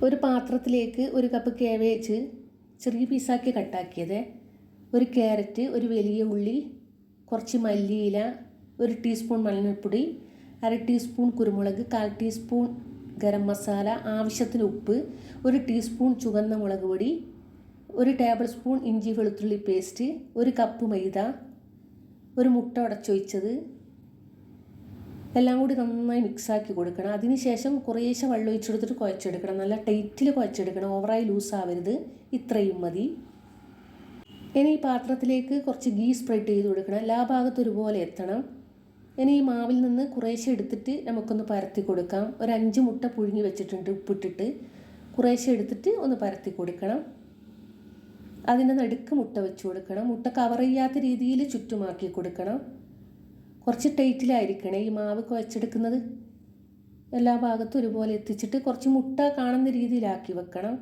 ഒരു പാത്രത്തിലേക്ക് ഒരു കപ്പ് കാബേജ് ചെറിയ പീസാക്കി കട്ടാക്കിയത്, ഒരു ക്യാരറ്റ്, ഒരു വലിയ ഉള്ളി, കുറച്ച് മല്ലിയില, ഒരു ടീസ്പൂൺ മഞ്ഞൾപ്പൊടി, അര ടീസ്പൂൺ കുരുമുളക്, 1/4 ടീസ്പൂൺ ഗരം മസാല, ആവശ്യത്തിന് ഉപ്പ്, ഒരു ടീസ്പൂൺ ചുവന്ന മുളക് പൊടി, ഒരു ടേബിൾ സ്പൂൺ ഇഞ്ചി വെളുത്തുള്ളി പേസ്റ്റ്, ഒരു കപ്പ് മൈദ, ഒരു മുട്ട ഉടച്ചൊഴിച്ചത് എല്ലാം കൂടി നന്നായി മിക്സാക്കി കൊടുക്കണം. അതിനുശേഷം കുറേശ്ശെ വെള്ളം ഒഴിച്ചെടുത്തിട്ട് കുഴച്ചെടുക്കണം. നല്ല ടൈറ്റിൽ കുഴച്ചെടുക്കണം, ഓവറായി ലൂസാവരുത്. ഇത്രയും മതി. ഇനി ഈ പാത്രത്തിലേക്ക് കുറച്ച് ഗീ സ്പ്രെഡ് ചെയ്ത് കൊടുക്കണം. എല്ലാ ഭാഗത്തും ഒരുപോലെ എത്തണം. ഇനി ഈ മാവിൽ നിന്ന് കുറേശ്ശെ എടുത്തിട്ട് നമുക്കൊന്ന് പരത്തി കൊടുക്കാം. ഒരു 5 മുട്ട പുഴുങ്ങി വെച്ചിട്ടുണ്ട് ഉപ്പിട്ടിട്ട്. കുറേശ്ശെ എടുത്തിട്ട് ഒന്ന് പരത്തി കൊടുക്കണം. അതിൻ്റെ നടുക്ക് മുട്ട വെച്ച് കൊടുക്കണം. മുട്ട കവർ ചെയ്യാത്ത രീതിയിൽ ചുറ്റുമാക്കി കൊടുക്കണം. കുറച്ച് ടൈറ്റിലായിരിക്കണേ ഈ മാവ് കുഴച്ചെടുക്കുന്നത്. എല്ലാ ഭാഗത്തും ഒരുപോലെ എത്തിച്ചിട്ട് കുറച്ച് മുട്ട കാണുന്ന രീതിയിലാക്കി വെക്കണം.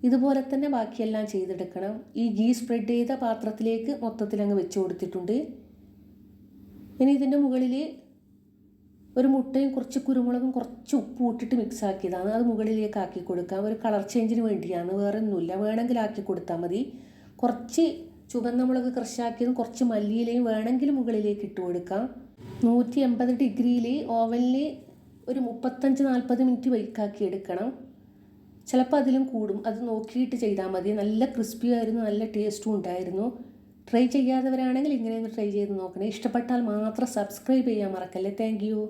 ഇതുപോലെ തന്നെ ബാക്കിയെല്ലാം ചെയ്തെടുക്കണം. ഈ ഗീ സ്പ്രെഡ് ചെയ്ത പാത്രത്തിലേക്ക് മൊത്തത്തിൽ അങ്ങ് വെച്ച് കൊടുത്തിട്ടുണ്ട്. ഇനി ഇതിൻ്റെ മുകളിൽ ഒരു മുട്ടയും കുറച്ച് കുരുമുളകും കുറച്ച് ഉപ്പും ഇട്ടിട്ട് മിക്സ് ആക്കിയതാണ്. അത് മുകളിലേക്ക് ആക്കി കൊടുക്കാം. ഒരു കളർ ചേഞ്ചിന് വേണ്ടിയാണ്, വേറെ ഒന്നുമില്ല. വേണമെങ്കിൽ ആക്കി കൊടുത്താൽ മതി. കുറച്ച് ചുവന്ന മുളക് ക്രഷാക്കിയതും കുറച്ച് മല്ലിയിലയും വേണമെങ്കിൽ മുകളിലേക്ക് ഇട്ട് കൊടുക്കാം. 180 ഡിഗ്രിയിൽ ഓവനിൽ ഒരു 35-40 മിനിറ്റ് ബേക്കാക്കി എടുക്കണം. ചിലപ്പോൾ അതിലും കൂടും, അത് നോക്കിയിട്ട് ചെയ്താൽ മതി. നല്ല ക്രിസ്പി ആയിരുന്നു, നല്ല ടേസ്റ്റും ഉണ്ടായിരുന്നു. ട്രൈ ചെയ്യാത്തവരാണെങ്കിൽ ഇങ്ങനെയൊന്ന് ട്രൈ ചെയ്ത് നോക്കണേ. ഇഷ്ടപ്പെട്ടാൽ മാത്രം സബ്സ്ക്രൈബ് ചെയ്യാൻ മറക്കല്ലേ. Thank you.